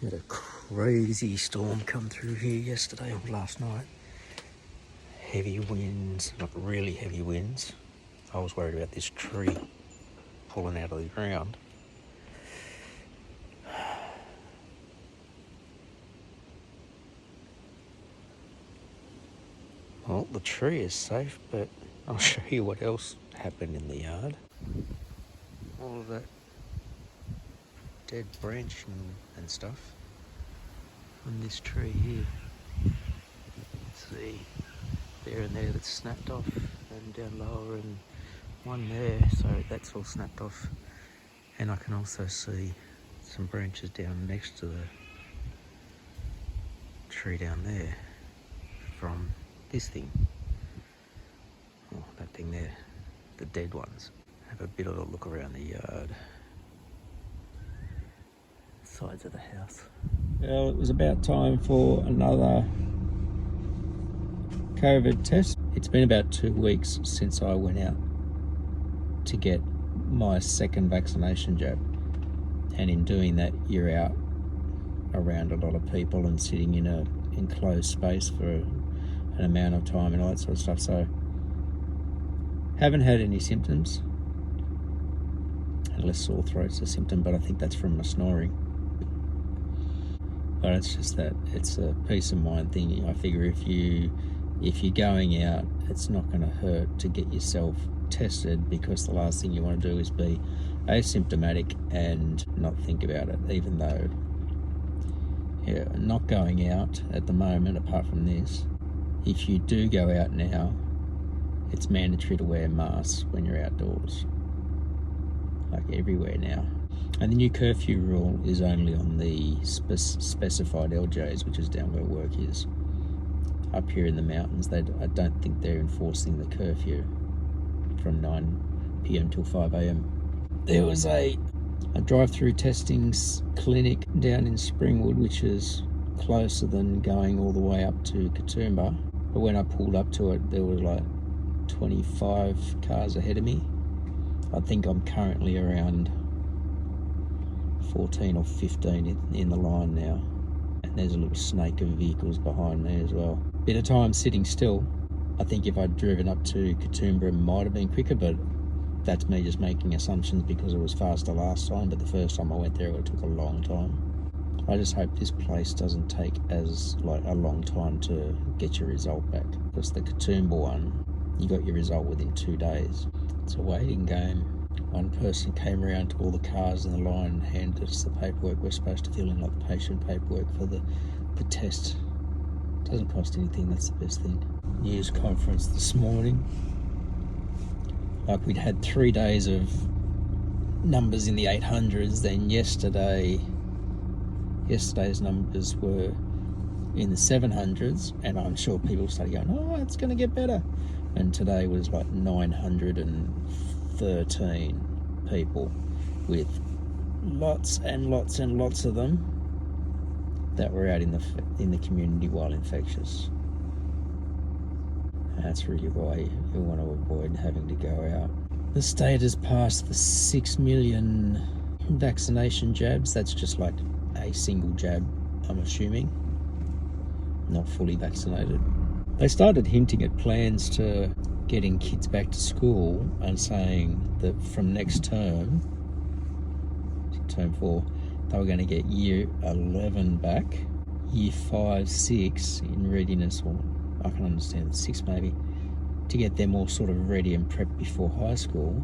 We had a crazy storm come through here yesterday or last night. Heavy winds, not really heavy winds. I was worried about this tree pulling out of the ground. Well, the tree is safe, but I'll show you what else happened in the yard. All of that dead branch and stuff on this tree here. See, there and there that's snapped off, and down lower, and one there, so that's all snapped off. And I can also see some branches down next to the tree down there from this thing. Oh, that thing there, the dead ones. Have a bit of a look around the yard. Sides of the house. Well, it was about time for another COVID test. It's been about 2 weeks since I went out to get my second vaccination jab, and in doing that you're out around a lot of people and sitting in a enclosed space for an amount of time and all that sort of stuff. So haven't had any symptoms, unless sore throat's a symptom, but I think that's from my snoring. But it's just that it's a peace of mind thing. I figure if you're going out, it's not going to hurt to get yourself tested, because the last thing you want to do is be asymptomatic and not think about it. Even though, yeah, not going out at the moment, apart from this, if you do go out now, it's mandatory to wear masks when you're outdoors, like everywhere now. And the new curfew rule is only on the specified LJs, which is down where work is. Up here in the mountains, I don't think they're enforcing the curfew from 9 p.m. till 5 a.m. There was a drive-through testing clinic down in Springwood, which is closer than going all the way up to Katoomba. But when I pulled up to it, there was like 25 cars ahead of me. I think I'm currently around 14 or 15 in the line now. And there's a little snake of vehicles behind me as well. Bit of time sitting still. I think if I'd driven up to Katoomba, it might have been quicker, but that's me just making assumptions because it was faster last time, but the first time I went there it took a long time. I just hope this place doesn't take as like a long time to get your result back, because the Katoomba one, you got your result within 2 days. It's a waiting game. One person came around to all the cars in the line and handed us the paperwork we're supposed to fill in, like the patient paperwork for the test. Doesn't cost anything, that's the best thing. News conference this morning. Like, we'd had 3 days of numbers in the 800s, then yesterday's numbers were in the 700s, and I'm sure people started going, oh, it's going to get better. And today was like 913 people, with lots and lots and lots of them that were out in the community while infectious. That's really why you want to avoid having to go out. The state has passed the 6 million vaccination jabs. That's just like a single jab, I'm assuming, not fully vaccinated. They started hinting at plans to getting kids back to school and saying that from next term 4, they were going to get year 11 back, year 5, 6 in readiness, or I can understand 6 maybe, to get them all sort of ready and prepped before high school.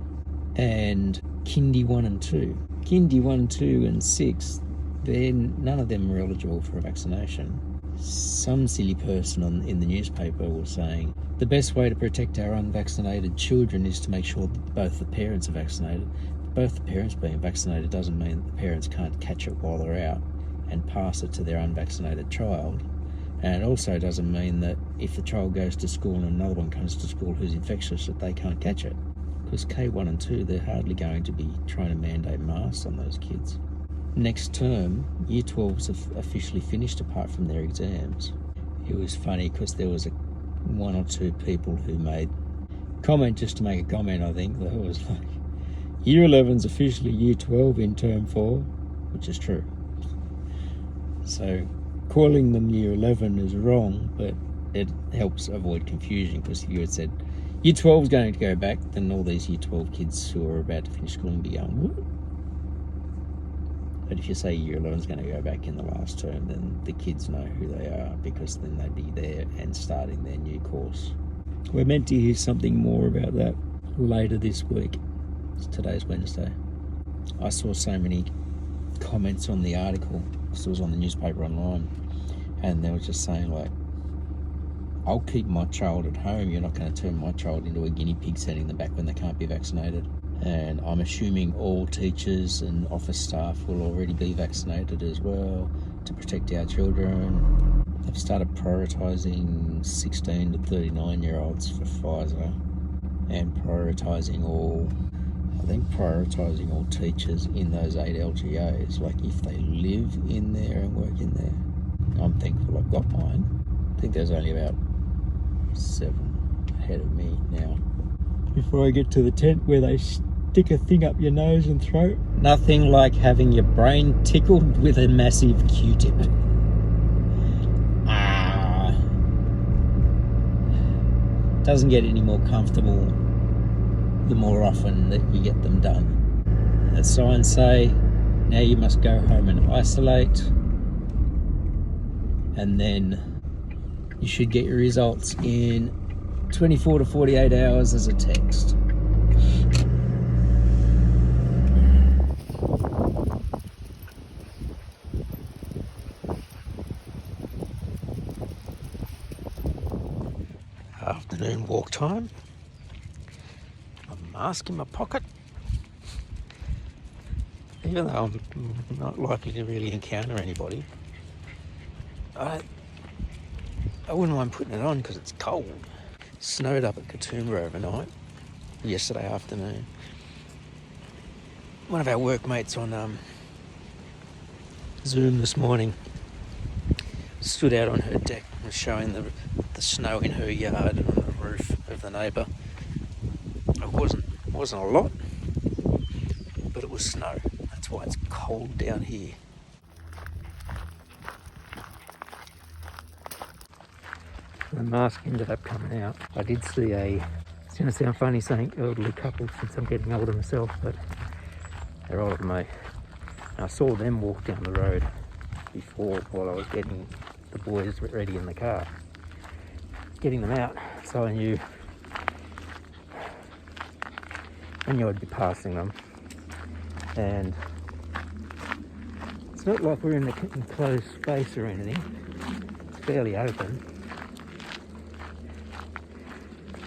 And Kindy 1 and 2, Kindy 1, 2 and 6, none of them were eligible for a vaccination. Some silly person in the newspaper was saying the best way to protect our unvaccinated children is to make sure that both the parents are vaccinated. Both the parents being vaccinated doesn't mean that the parents can't catch it while they're out and pass it to their unvaccinated child. And it also doesn't mean that if the child goes to school and another one comes to school who's infectious, that they can't catch it. Because K1 and 2, they're hardly going to be trying to mandate masks on those kids. Next term, year 12's officially finished apart from their exams. It was funny because there was one or two people who made comment just to make a comment, I think, that was like, year 11's officially year 12 in term 4, which is true. So calling them year 11 is wrong, but it helps avoid confusion, because if you had said year 12 is going to go back, then all these year 12 kids who are about to finish school will be going, what? But if you say year 11 is going to go back in the last term, then the kids know who they are, because then they'd be there and starting their new course. We're meant to hear something more about that later this week. Today's Wednesday. I saw so many comments on the article, because it was on the newspaper online, and they were just saying, like, I'll keep my child at home. You're not going to turn my child into a guinea pig sending them back when they can't be vaccinated. And I'm assuming all teachers and office staff will already be vaccinated as well to protect our children. They've started prioritising 16 to 39-year-olds for Pfizer, and prioritising all teachers in those 8 LGAs. Like, if they live in there and work in there. I'm thankful I've got mine. I think there's only about 7 ahead of me now. Before I get to the tent where they stick a thing up your nose and throat. Nothing like having your brain tickled with a massive Q-tip. Doesn't get any more comfortable the more often that you get them done. As signs say, now you must go home and isolate, and then you should get your results in 24 to 48 hours as a text. Afternoon walk time. A mask in my pocket. Even though I'm not likely to really encounter anybody, I wouldn't mind putting it on because it's cold. It snowed up at Katoomba overnight, yesterday afternoon. One of our workmates on Zoom this morning stood out on her deck and was showing the snow in her yard and on the roof of the neighbour. It wasn't a lot, but it was snow. That's why it's cold down here. The mask ended up coming out. I did see it's going to sound funny saying elderly couple since I'm getting older myself, but they're older than me. And I saw them walk down the road before while I was getting the boys ready in the car, getting them out, so I knew I'd be passing them. And it's not like we're in an enclosed space or anything. It's fairly open.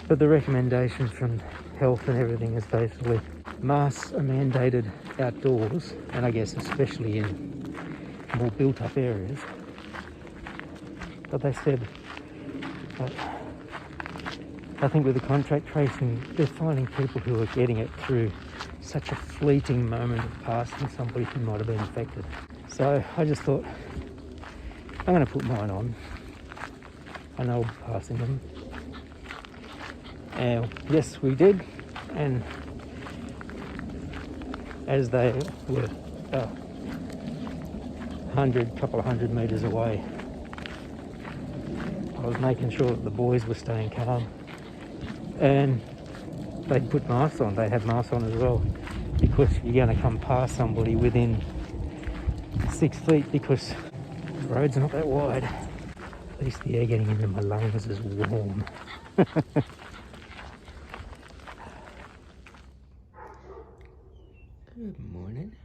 But the recommendations from health and everything is basically masks are mandated outdoors, and I guess especially in more built-up areas. But they said that I think with the contact tracing, they're finding people who are getting it through such a fleeting moment of passing somebody who might have been infected. So I just thought, I'm going to put mine on. I know I'll be passing them. And yes, we did. And as they were a couple of hundred metres away, I was making sure that the boys were staying calm. And they'd put masks on. They had masks on as well, because you're going to come past somebody within 6 feet because the road's not that wide. At least the air getting into my lungs is warm. Good morning.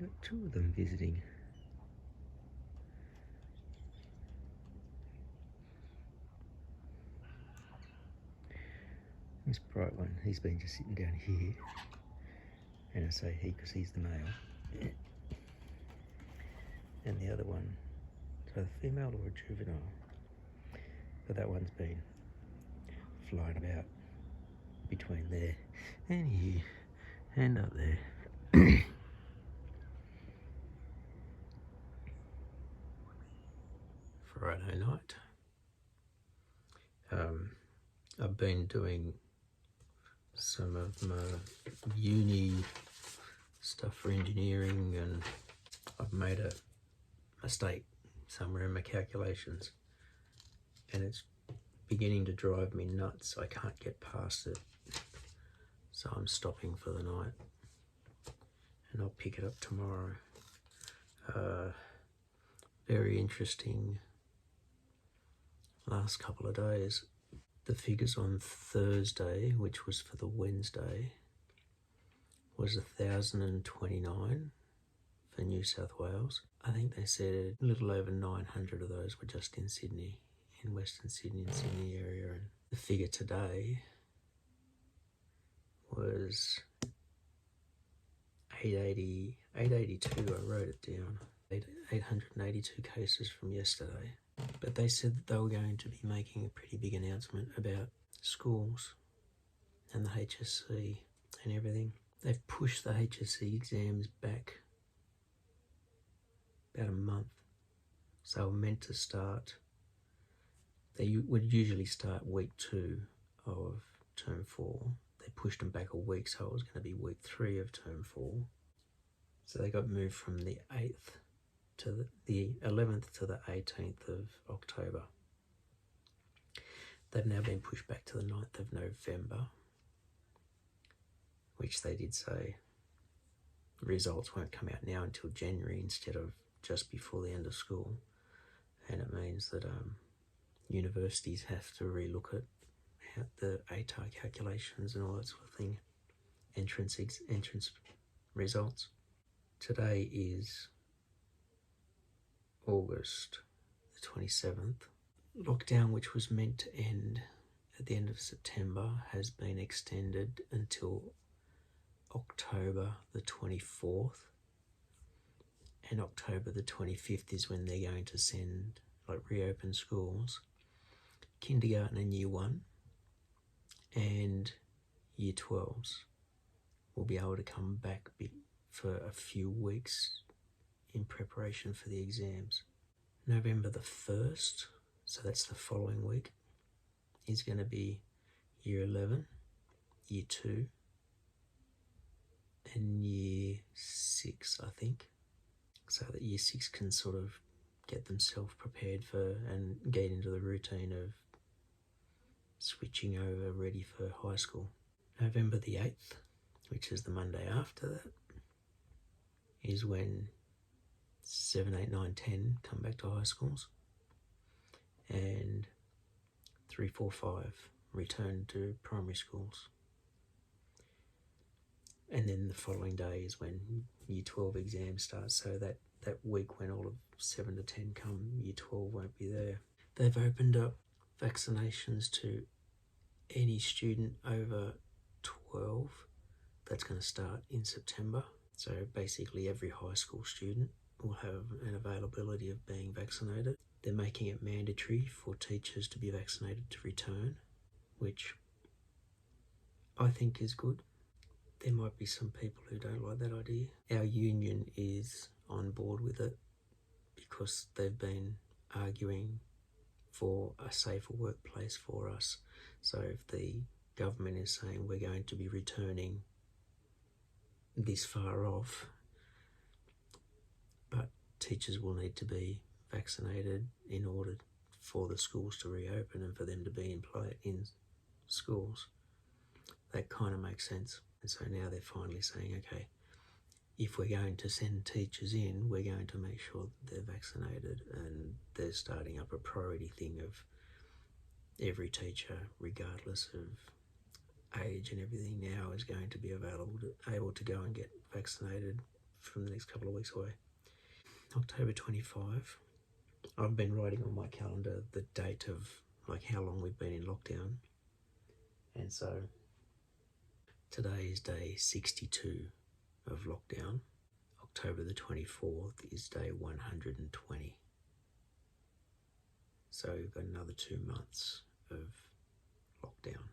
Got 2 of them visiting. This bright one, he's been just sitting down here. And I say he because he's the male. And the other one, so a female or a juvenile. But that one's been flying about between there and here and up there. Friday night. I've been doing some of my uni stuff for engineering, and I've made a mistake somewhere in my calculations, and it's beginning to drive me nuts. I can't get past it, so I'm stopping for the night, and I'll pick it up tomorrow. Very interesting last couple of days. The figures on Thursday, which was for the Wednesday, was 1,029 for New South Wales. I think they said a little over 900 of those were just in Sydney, in Western Sydney and Sydney area. And the figure today was 882. I wrote it down. 882 cases from yesterday. But they said that they were going to be making a pretty big announcement about schools and the HSC and everything. They've pushed the HSC exams back about a month. So they were meant to start, they would usually start week 2 of term 4. They pushed them back a week, so it was going to be week 3 of term 4. So they got moved from the 8th to the 11th to the 18th of October. They've now been pushed back to the 9th of November, which they did say the results won't come out now until January instead of just before the end of school. And it means that universities have to relook at the ATAR calculations and all that sort of thing, entrance results. Today is August the 27th. Lockdown, which was meant to end at the end of September, has been extended until October the 24th. And October the 25th is when they're going to reopen schools. Kindergarten and Year 1 and Year 12s will be able to come back for a few weeks in preparation for the exams. November the 1st, so that's the following week, is going to be Year 11, Year 2 and Year 6, I think, so that Year 6 can sort of get themselves prepared for and get into the routine of switching over ready for high school. November the 8th, which is the Monday after that, is when 7, 8, 9, 10 come back to high schools, and 3, 4, 5 return to primary schools. And then the following day is when Year 12 exams start, so that week when all of 7 to 10 come, Year 12 won't be there. They've opened up vaccinations to any student over 12. That's going to start in September. So basically every high school student will have an availability of being vaccinated. They're making it mandatory for teachers to be vaccinated to return, which I think is good. There might be some people who don't like that idea. Our union is on board with it because they've been arguing for a safer workplace for us. So if the government is saying we're going to be returning this far off, but teachers will need to be vaccinated in order for the schools to reopen and for them to be in schools, that kind of makes sense. And so now they're finally saying, okay, if we're going to send teachers in, we're going to make sure that they're vaccinated, and they're starting up a priority thing of every teacher, regardless of age and everything, now is going to be able to go and get vaccinated from the next couple of weeks away. October 25, I've been writing on my calendar the date of how long we've been in lockdown, and so today is day 62 of lockdown. October the 24th is day 120. So we've got another 2 months of lockdown.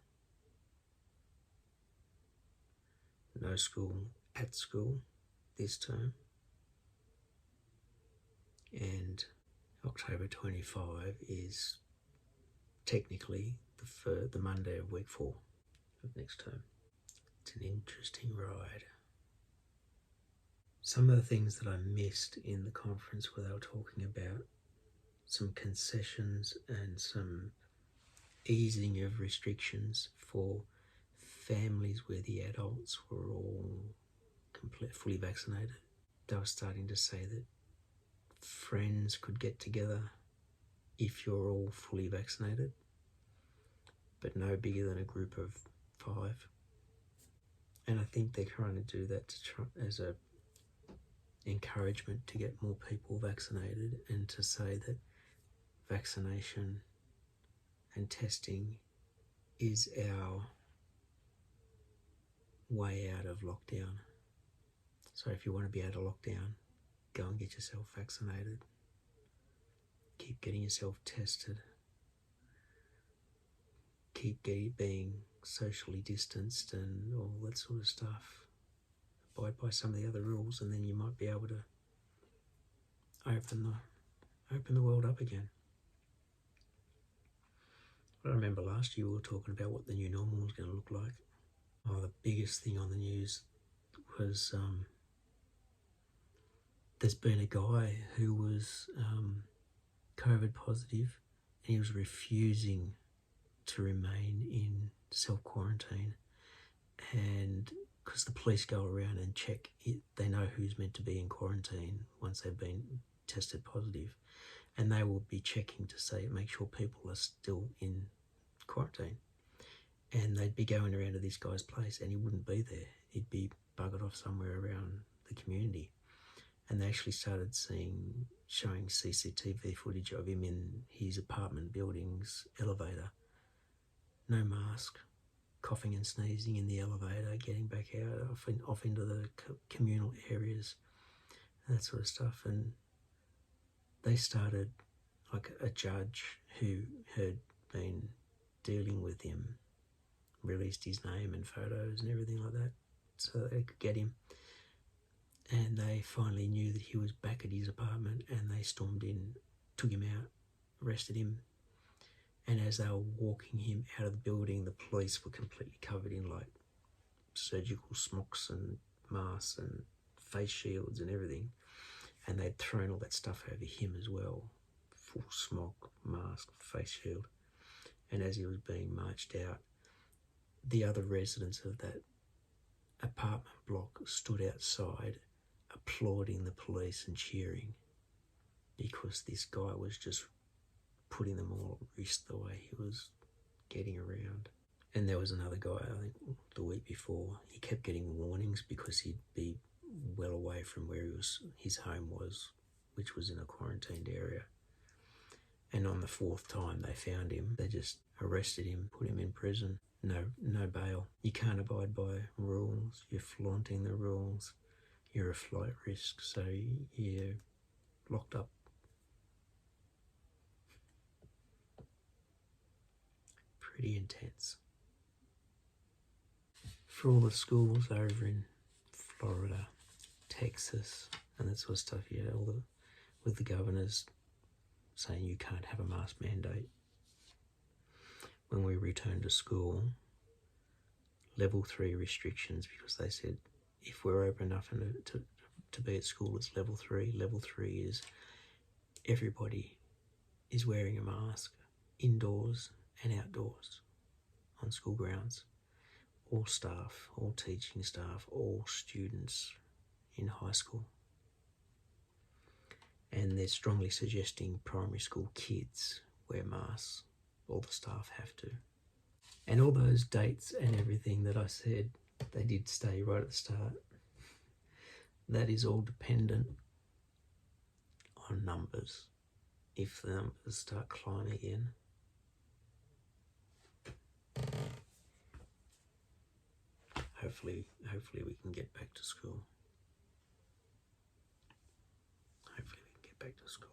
No school at school this term. And October 25 is technically the Monday of week 4 of next term. It's an interesting ride. Some of the things that I missed in the conference where they were talking about some concessions and some easing of restrictions for families where the adults were all fully vaccinated. They were starting to say that friends could get together if you're all fully vaccinated, but no bigger than a group of 5. And I think they're trying to do that to try as a encouragement to get more people vaccinated, and to say that vaccination and testing is our way out of lockdown. So if you want to be out of lockdown, go and get yourself vaccinated. Keep getting yourself tested. Keep being socially distanced and all that sort of stuff. Abide by some of the other rules, and then you might be able to open the world up again. I remember last year we were talking about what the new normal was going to look like. Oh, the biggest thing on the news was there's been a guy who was COVID positive, and he was refusing to remain in self-quarantine, and because the police go around and check it, they know who's meant to be in quarantine once they've been tested positive, and they will be checking to make sure people are still in quarantine. And they'd be going around to this guy's place and he wouldn't be there. He'd be buggered off somewhere around the community. And they actually started showing CCTV footage of him in his apartment building's elevator. No mask, coughing and sneezing in the elevator, getting back out, off into the communal areas, that sort of stuff. And they started, like a judge who had been dealing with him, released his name and photos and everything like that so they could get him. And they finally knew that he was back at his apartment, and they stormed in, took him out, arrested him. And as they were walking him out of the building, the police were completely covered in like surgical smocks and masks and face shields and everything. And they'd thrown all that stuff over him as well. Full smock, mask, face shield. And as he was being marched out, the other residents of that apartment block stood outside applauding the police and cheering, because this guy was just putting them all at risk the way he was getting around. And there was another guy, I think the week before, he kept getting warnings because he'd be well away from where his home was, which was in a quarantined area. And on the 4th time they found him, they just arrested him, put him in prison. No bail. You can't abide by rules. You're flaunting the rules. You're a flight risk, so you're locked up. Pretty intense. For all the schools over in Florida, Texas, and that sort of stuff, with the governors saying you can't have a mask mandate. When we returned to school, level 3 restrictions, because they said if we're open enough to be at school, it's level 3. Level 3 is everybody is wearing a mask indoors and outdoors on school grounds. All staff, all teaching staff, all students in high school. And they're strongly suggesting primary school kids wear masks. All the staff have to. And all those dates and everything that I said, they did stay right at the start. That is all dependent on numbers. If the numbers start climbing in, hopefully we can get back to school. Hopefully we can get back to school.